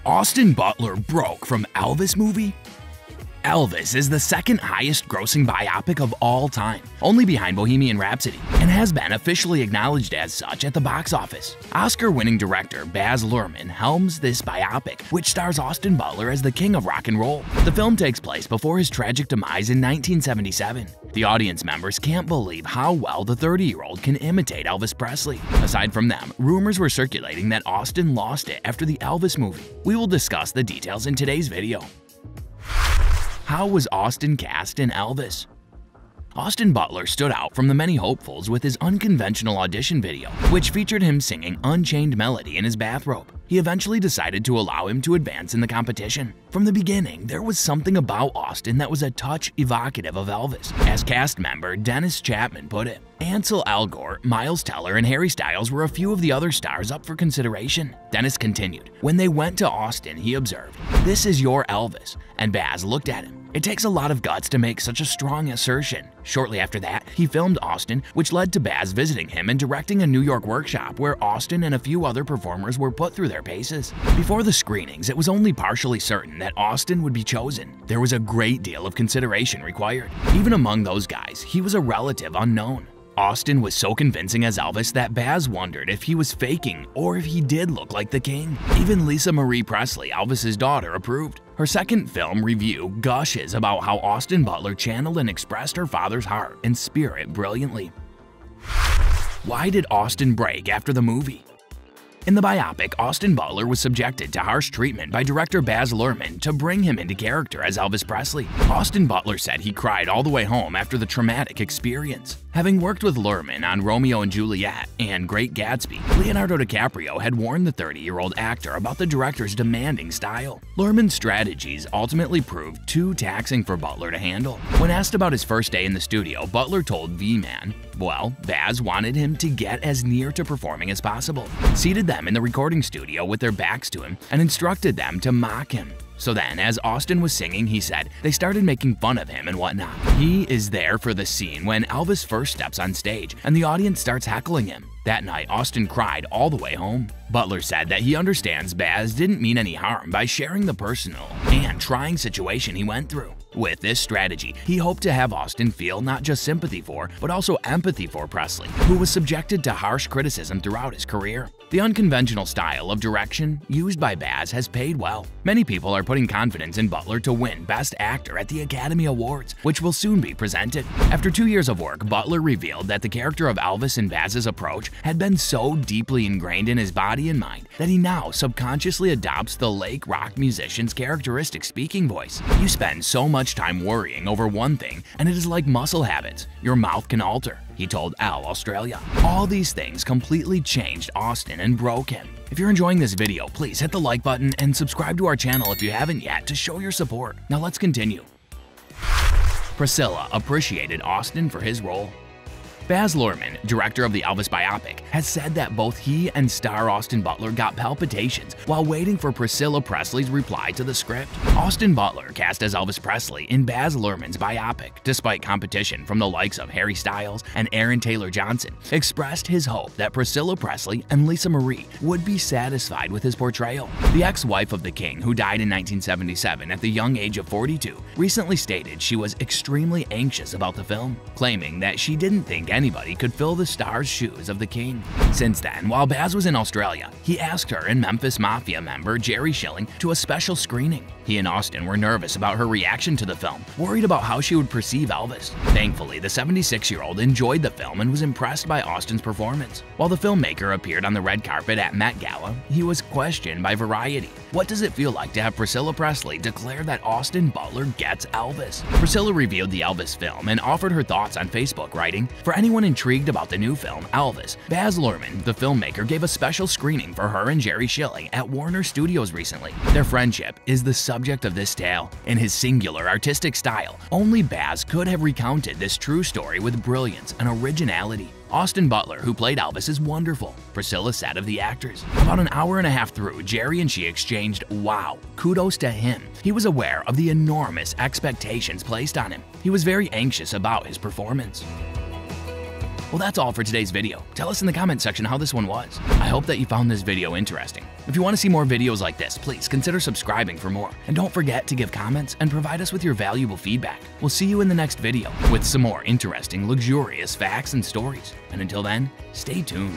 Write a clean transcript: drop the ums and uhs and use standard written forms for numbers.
Austin Butler broke from Elvis movie? Elvis is the second highest grossing biopic of all time, only behind Bohemian Rhapsody, and has been officially acknowledged as such at the box office. Oscar-winning director Baz Luhrmann helms this biopic, which stars Austin Butler as the king of rock and roll. The film takes place before his tragic demise in 1977. The audience members can't believe how well the 30-year-old can imitate Elvis Presley. Aside from them, rumors were circulating that Austin lost it after the Elvis movie. We will discuss the details in today's video. How was Austin cast in Elvis? Austin Butler stood out from the many hopefuls with his unconventional audition video, which featured him singing Unchained Melody in his bathrobe. He eventually decided to allow him to advance in the competition. From the beginning, there was something about Austin that was a touch evocative of Elvis. As cast member Dennis Chapman put it, Ansel Elgort, Miles Teller, and Harry Styles were a few of the other stars up for consideration. Dennis continued, "When they went to Austin, he observed, 'This is your Elvis,' and Baz looked at him. It takes a lot of guts to make such a strong assertion." Shortly after that, he filmed Austin, which led to Baz visiting him and directing a New York workshop where Austin and a few other performers were put through their paces. Before the screenings, it was only partially certain that Austin would be chosen. There was a great deal of consideration required. Even among those guys, he was a relative unknown. Austin was so convincing as Elvis that Baz wondered if he was faking or if he did look like the king. Even Lisa Marie Presley, Elvis's daughter, approved. Her second film review gushes about how Austin Butler channeled and expressed her father's heart and spirit brilliantly. Why did Austin break after the movie? In the biopic, Austin Butler was subjected to harsh treatment by director Baz Luhrmann to bring him into character as Elvis Presley. Austin Butler said he cried all the way home after the traumatic experience. Having worked with Luhrmann on Romeo and Juliet and Great Gatsby, Leonardo DiCaprio had warned the 30-year-old actor about the director's demanding style. Luhrmann's strategies ultimately proved too taxing for Butler to handle. When asked about his first day in the studio, Butler told V-Man, well, Baz wanted him to get as near to performing as possible, seated them in the recording studio with their backs to him, and instructed them to mock him. So then, as Austin was singing, he said, they started making fun of him and whatnot. He is there for the scene when Elvis first steps on stage and the audience starts heckling him. That night, Austin cried all the way home. Butler said that he understands Baz didn't mean any harm by sharing the personal and trying situation he went through. With this strategy, he hoped to have Austin feel not just sympathy for, but also empathy for Presley, who was subjected to harsh criticism throughout his career. The unconventional style of direction used by Baz has paid well. Many people are putting confidence in Butler to win Best Actor at the Academy Awards, which will soon be presented. After 2 years of work, Butler revealed that the character of Elvis and Baz's approach had been so deeply ingrained in his body and mind that he now subconsciously adopts the Lake rock musician's characteristic speaking voice. You spend so much time worrying over one thing, and it is like muscle habits. Your mouth can alter, he told Elle Australia. All these things completely changed Austin and broke him. If you're enjoying this video, please hit the like button and subscribe to our channel if you haven't yet to show your support. Now let's continue. Priscilla appreciated Austin for his role. Baz Luhrmann, director of the Elvis biopic, has said that both he and star Austin Butler got palpitations while waiting for Priscilla Presley's reply to the script. Austin Butler, cast as Elvis Presley in Baz Luhrmann's biopic, despite competition from the likes of Harry Styles and Aaron Taylor Johnson, expressed his hope that Priscilla Presley and Lisa Marie would be satisfied with his portrayal. The ex-wife of the king, who died in 1977 at the young age of 42, recently stated she was extremely anxious about the film, claiming that she didn't think anybody could fill the star's shoes of the king. Since then, while Baz was in Australia, he asked her and Memphis Mafia member Jerry Schilling to a special screening. He and Austin were nervous about her reaction to the film, worried about how she would perceive Elvis. Thankfully, the 76-year-old enjoyed the film and was impressed by Austin's performance. While the filmmaker appeared on the red carpet at Met Gala, he was questioned by Variety. What does it feel like to have Priscilla Presley declare that Austin Butler gets Elvis? Priscilla reviewed the Elvis film and offered her thoughts on Facebook, writing, "For anyone intrigued about the new film, Elvis, Baz Luhrmann, the filmmaker, gave a special screening for her and Jerry Schilling at Warner Studios recently. Their friendship is the subject of this tale. In his singular artistic style, only Baz could have recounted this true story with brilliance and originality. Austin Butler, who played Elvis, is wonderful," Priscilla said of the actors. About an hour and a half through, Jerry and she exchanged wow. Kudos to him. He was aware of the enormous expectations placed on him. He was very anxious about his performance. Well, that's all for today's video. Tell us in the comment section how this one was. I hope that you found this video interesting. If you want to see more videos like this, please consider subscribing for more. And don't forget to give comments and provide us with your valuable feedback. We'll see you in the next video with some more interesting, luxurious facts and stories. And until then, stay tuned.